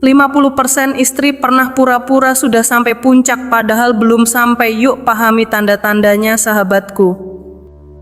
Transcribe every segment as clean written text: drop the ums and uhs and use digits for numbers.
50% istri pernah pura-pura sudah sampai puncak padahal belum sampai. Yuk pahami tanda-tandanya sahabatku.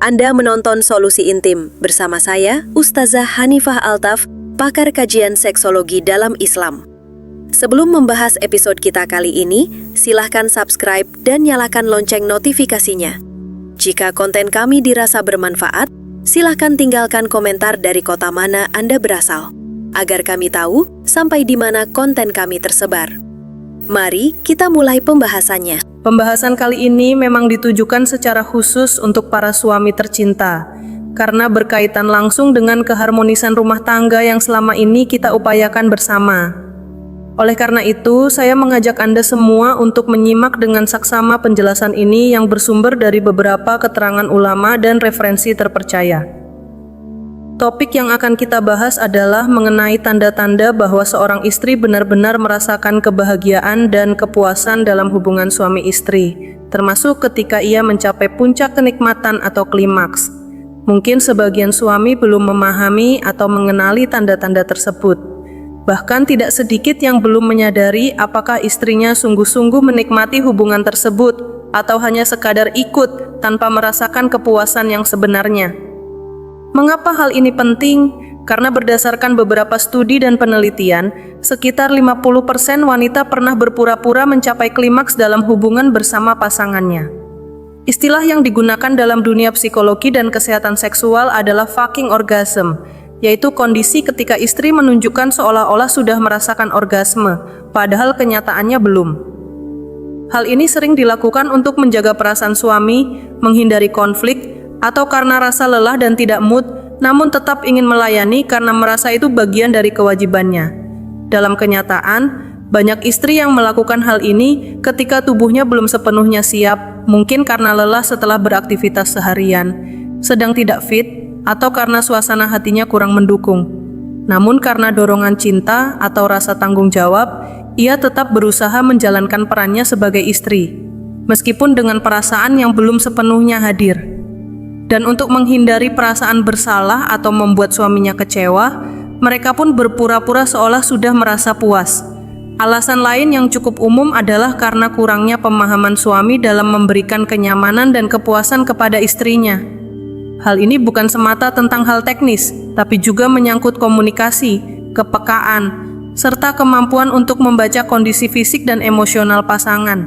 Anda menonton Solusi Intim bersama saya, Ustazah Hanifah Altaf, pakar kajian seksologi dalam Islam. Sebelum membahas episode kita kali ini, silahkan subscribe dan nyalakan lonceng notifikasinya. Jika konten kami dirasa bermanfaat, silahkan tinggalkan komentar dari kota mana Anda berasal, agar kami tahu sampai di mana konten kami tersebar. Mari kita mulai pembahasannya. Pembahasan kali ini memang ditujukan secara khusus untuk para suami tercinta, karena berkaitan langsung dengan keharmonisan rumah tangga yang selama ini kita upayakan bersama. Oleh karena itu, saya mengajak Anda semua untuk menyimak dengan saksama penjelasan ini yang bersumber dari beberapa keterangan ulama dan referensi terpercaya. Topik yang akan kita bahas adalah mengenai tanda-tanda bahwa seorang istri benar-benar merasakan kebahagiaan dan kepuasan dalam hubungan suami istri, termasuk ketika ia mencapai puncak kenikmatan atau klimaks. Mungkin sebagian suami belum memahami atau mengenali tanda-tanda tersebut. Bahkan tidak sedikit yang belum menyadari apakah istrinya sungguh-sungguh menikmati hubungan tersebut atau hanya sekadar ikut tanpa merasakan kepuasan yang sebenarnya. Mengapa hal ini penting? Karena berdasarkan beberapa studi dan penelitian, sekitar 50% wanita pernah berpura-pura mencapai klimaks dalam hubungan bersama pasangannya. Istilah yang digunakan dalam dunia psikologi dan kesehatan seksual adalah fucking orgasm, yaitu kondisi ketika istri menunjukkan seolah-olah sudah merasakan orgasme, padahal kenyataannya belum. Hal ini sering dilakukan untuk menjaga perasaan suami, menghindari konflik, atau karena rasa lelah dan tidak mood, namun tetap ingin melayani karena merasa itu bagian dari kewajibannya. Dalam kenyataan, banyak istri yang melakukan hal ini ketika tubuhnya belum sepenuhnya siap, mungkin karena lelah setelah beraktivitas seharian, sedang tidak fit, atau karena suasana hatinya kurang mendukung. Namun karena dorongan cinta atau rasa tanggung jawab, ia tetap berusaha menjalankan perannya sebagai istri, meskipun dengan perasaan yang belum sepenuhnya hadir. Dan untuk menghindari perasaan bersalah atau membuat suaminya kecewa, mereka pun berpura-pura seolah sudah merasa puas. Alasan lain yang cukup umum adalah karena kurangnya pemahaman suami dalam memberikan kenyamanan dan kepuasan kepada istrinya. Hal ini bukan semata tentang hal teknis, tapi juga menyangkut komunikasi, kepekaan, serta kemampuan untuk membaca kondisi fisik dan emosional pasangan.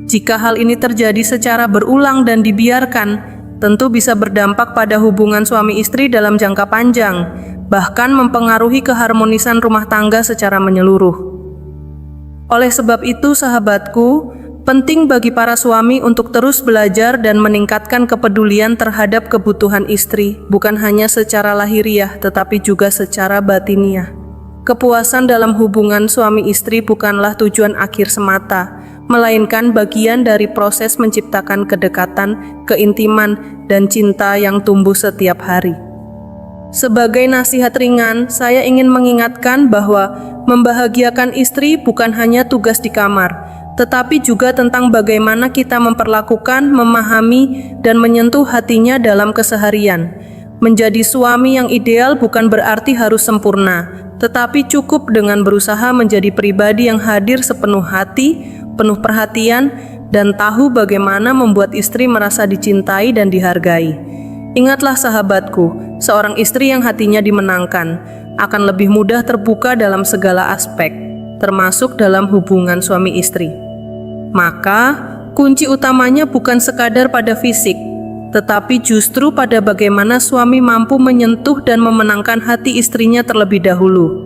Jika hal ini terjadi secara berulang dan dibiarkan, tentu bisa berdampak pada hubungan suami istri dalam jangka panjang, bahkan mempengaruhi keharmonisan rumah tangga secara menyeluruh. Oleh sebab itu, sahabatku, penting bagi para suami untuk terus belajar dan meningkatkan kepedulian terhadap kebutuhan istri, bukan hanya secara lahiriah, tetapi juga secara batiniah. Kepuasan dalam hubungan suami istri bukanlah tujuan akhir semata, melainkan bagian dari proses menciptakan kedekatan, keintiman, dan cinta yang tumbuh setiap hari. Sebagai nasihat ringan, saya ingin mengingatkan bahwa membahagiakan istri bukan hanya tugas di kamar, tetapi juga tentang bagaimana kita memperlakukan, memahami, dan menyentuh hatinya dalam keseharian. Menjadi suami yang ideal bukan berarti harus sempurna, tetapi cukup dengan berusaha menjadi pribadi yang hadir sepenuh hati, penuh perhatian, dan tahu bagaimana membuat istri merasa dicintai dan dihargai. Ingatlah sahabatku, seorang istri yang hatinya dimenangkan akan lebih mudah terbuka dalam segala aspek, termasuk dalam hubungan suami istri. Maka, kunci utamanya bukan sekadar pada fisik, tetapi justru pada bagaimana suami mampu menyentuh dan memenangkan hati istrinya terlebih dahulu.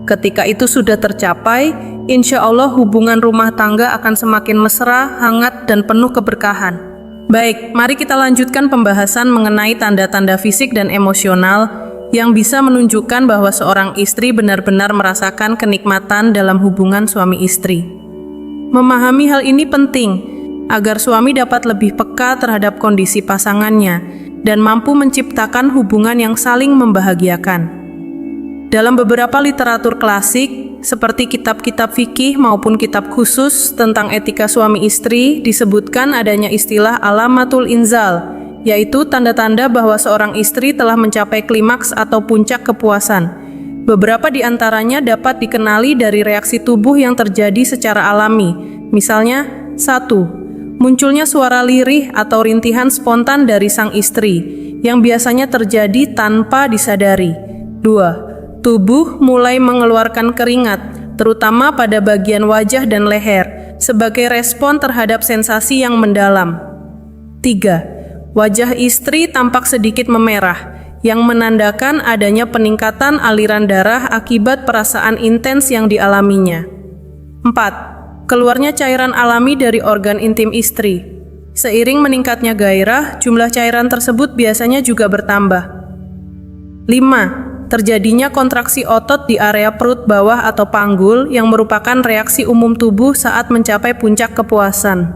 Ketika itu sudah tercapai, insya Allah hubungan rumah tangga akan semakin mesra, hangat, dan penuh keberkahan. Baik, mari kita lanjutkan pembahasan mengenai tanda-tanda fisik dan emosional yang bisa menunjukkan bahwa seorang istri benar-benar merasakan kenikmatan dalam hubungan suami istri. Memahami hal ini penting agar suami dapat lebih peka terhadap kondisi pasangannya dan mampu menciptakan hubungan yang saling membahagiakan. Dalam beberapa literatur klasik, seperti kitab-kitab fikih maupun kitab khusus tentang etika suami istri, disebutkan adanya istilah alamatul inzal, yaitu tanda-tanda bahwa seorang istri telah mencapai klimaks atau puncak kepuasan. Beberapa di antaranya dapat dikenali dari reaksi tubuh yang terjadi secara alami. Misalnya, 1. Munculnya suara lirih atau rintihan spontan dari sang istri, yang biasanya terjadi tanpa disadari. 2. Tubuh mulai mengeluarkan keringat, terutama pada bagian wajah dan leher, sebagai respon terhadap sensasi yang mendalam. 3. Wajah istri tampak sedikit memerah, yang menandakan adanya peningkatan aliran darah akibat perasaan intens yang dialaminya. 4. Keluarnya cairan alami dari organ intim istri. Seiring meningkatnya gairah, jumlah cairan tersebut biasanya juga bertambah. 5. Terjadinya kontraksi otot di area perut bawah atau panggul yang merupakan reaksi umum tubuh saat mencapai puncak kepuasan.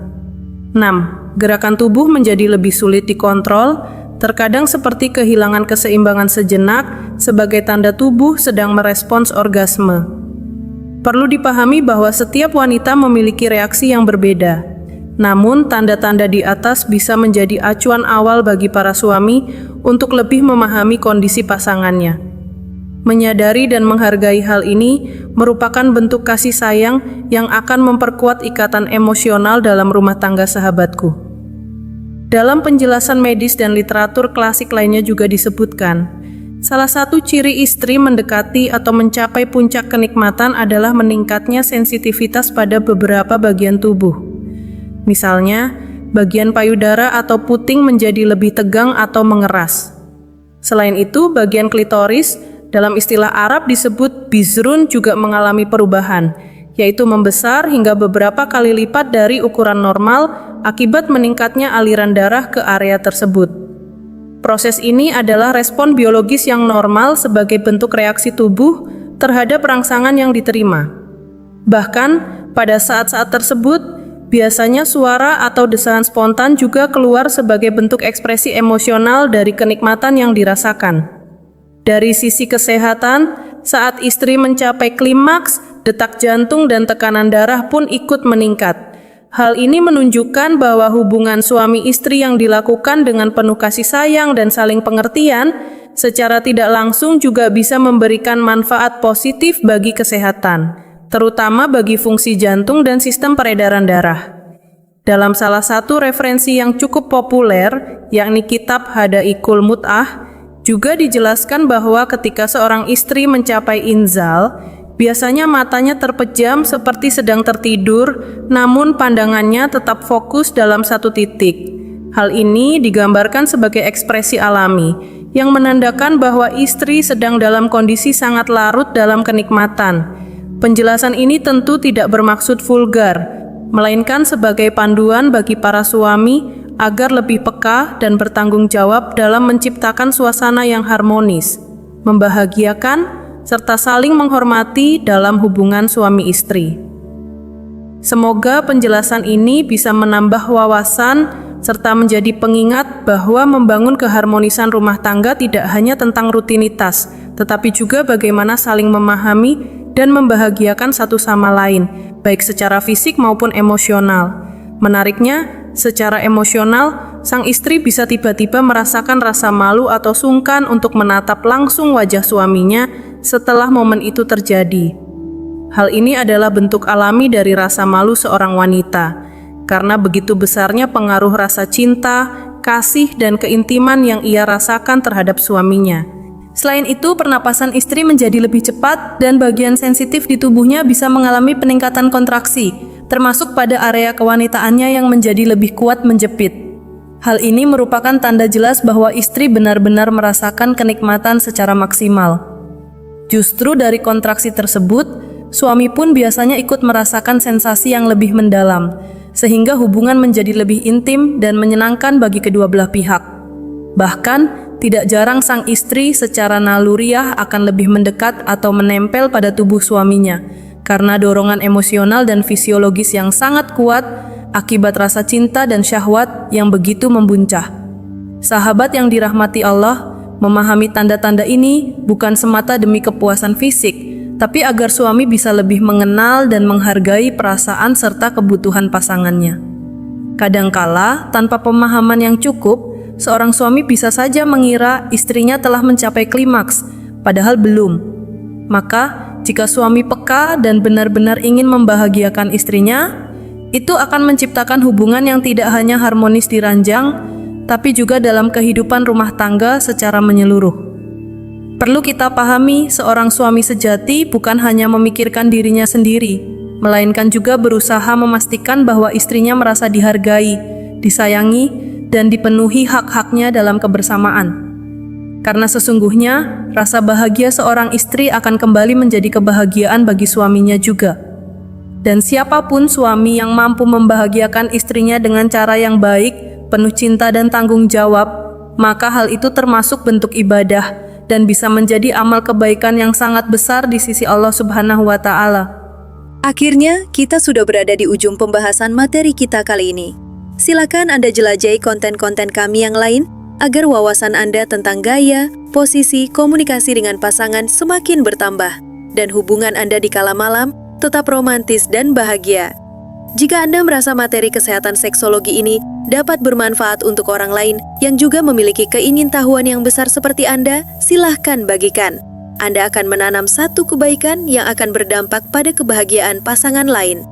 6. Gerakan tubuh menjadi lebih sulit dikontrol, terkadang seperti kehilangan keseimbangan sejenak sebagai tanda tubuh sedang merespons orgasme. Perlu dipahami bahwa setiap wanita memiliki reaksi yang berbeda. Namun, tanda-tanda di atas bisa menjadi acuan awal bagi para suami untuk lebih memahami kondisi pasangannya. Menyadari dan menghargai hal ini merupakan bentuk kasih sayang yang akan memperkuat ikatan emosional dalam rumah tangga sahabatku. Dalam penjelasan medis dan literatur klasik lainnya juga disebutkan, salah satu ciri istri mendekati atau mencapai puncak kenikmatan adalah meningkatnya sensitivitas pada beberapa bagian tubuh. Misalnya, bagian payudara atau puting menjadi lebih tegang atau mengeras. Selain itu, bagian klitoris, dalam istilah Arab disebut bizrun, juga mengalami perubahan, yaitu membesar hingga beberapa kali lipat dari ukuran normal akibat meningkatnya aliran darah ke area tersebut. Proses ini adalah respon biologis yang normal sebagai bentuk reaksi tubuh terhadap rangsangan yang diterima. Bahkan, pada saat-saat tersebut, biasanya suara atau desahan spontan juga keluar sebagai bentuk ekspresi emosional dari kenikmatan yang dirasakan. Dari sisi kesehatan, saat istri mencapai klimaks, detak jantung dan tekanan darah pun ikut meningkat. Hal ini menunjukkan bahwa hubungan suami istri yang dilakukan dengan penuh kasih sayang dan saling pengertian secara tidak langsung juga bisa memberikan manfaat positif bagi kesehatan, terutama bagi fungsi jantung dan sistem peredaran darah. Dalam salah satu referensi yang cukup populer, yakni kitab Hadaikul Mut'ah, juga dijelaskan bahwa ketika seorang istri mencapai inzal, biasanya matanya terpejam seperti sedang tertidur, namun pandangannya tetap fokus dalam satu titik. Hal ini digambarkan sebagai ekspresi alami, yang menandakan bahwa istri sedang dalam kondisi sangat larut dalam kenikmatan. Penjelasan ini tentu tidak bermaksud vulgar, melainkan sebagai panduan bagi para suami agar lebih peka dan bertanggung jawab dalam menciptakan suasana yang harmonis, membahagiakan, serta saling menghormati dalam hubungan suami istri. Semoga penjelasan ini bisa menambah wawasan serta menjadi pengingat bahwa membangun keharmonisan rumah tangga tidak hanya tentang rutinitas, tetapi juga bagaimana saling memahami dan membahagiakan satu sama lain, baik secara fisik maupun emosional. Menariknya, secara emosional, sang istri bisa tiba-tiba merasakan rasa malu atau sungkan untuk menatap langsung wajah suaminya setelah momen itu terjadi. Hal ini adalah bentuk alami dari rasa malu seorang wanita, karena begitu besarnya pengaruh rasa cinta, kasih, dan keintiman yang ia rasakan terhadap suaminya. Selain itu, pernapasan istri menjadi lebih cepat dan bagian sensitif di tubuhnya bisa mengalami peningkatan kontraksi, termasuk pada area kewanitaannya yang menjadi lebih kuat menjepit. Hal ini merupakan tanda jelas bahwa istri benar-benar merasakan kenikmatan secara maksimal. Justru dari kontraksi tersebut, suami pun biasanya ikut merasakan sensasi yang lebih mendalam, sehingga hubungan menjadi lebih intim dan menyenangkan bagi kedua belah pihak. Bahkan, tidak jarang sang istri secara naluriah akan lebih mendekat atau menempel pada tubuh suaminya, karena dorongan emosional dan fisiologis yang sangat kuat akibat rasa cinta dan syahwat yang begitu membuncah. Sahabat yang dirahmati Allah, memahami tanda-tanda ini bukan semata demi kepuasan fisik, tapi agar suami bisa lebih mengenal dan menghargai perasaan serta kebutuhan pasangannya. Kadangkala, tanpa pemahaman yang cukup, seorang suami bisa saja mengira istrinya telah mencapai klimaks, padahal belum. Maka, jika suami peka dan benar-benar ingin membahagiakan istrinya, itu akan menciptakan hubungan yang tidak hanya harmonis di ranjang, tapi juga dalam kehidupan rumah tangga secara menyeluruh. Perlu kita pahami, seorang suami sejati bukan hanya memikirkan dirinya sendiri, melainkan juga berusaha memastikan bahwa istrinya merasa dihargai, disayangi, dan dipenuhi hak-haknya dalam kebersamaan. Karena sesungguhnya, rasa bahagia seorang istri akan kembali menjadi kebahagiaan bagi suaminya juga. Dan siapapun suami yang mampu membahagiakan istrinya dengan cara yang baik, penuh cinta dan tanggung jawab, maka hal itu termasuk bentuk ibadah dan bisa menjadi amal kebaikan yang sangat besar di sisi Allah Subhanahu wa Ta'ala. Akhirnya, kita sudah berada di ujung pembahasan materi kita kali ini. Silakan Anda jelajahi konten-konten kami yang lain agar wawasan Anda tentang gaya, posisi, komunikasi dengan pasangan semakin bertambah dan hubungan Anda di kala malam tetap romantis dan bahagia. Jika Anda merasa materi kesehatan seksologi ini dapat bermanfaat untuk orang lain yang juga memiliki keingintahuan yang besar seperti Anda, silahkan bagikan. Anda akan menanam satu kebaikan yang akan berdampak pada kebahagiaan pasangan lain.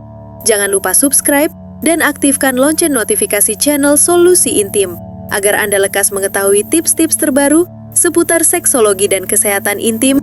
Jangan lupa subscribe dan aktifkan lonceng notifikasi channel Solusi Intim agar Anda lekas mengetahui tips-tips terbaru seputar seksologi dan kesehatan intim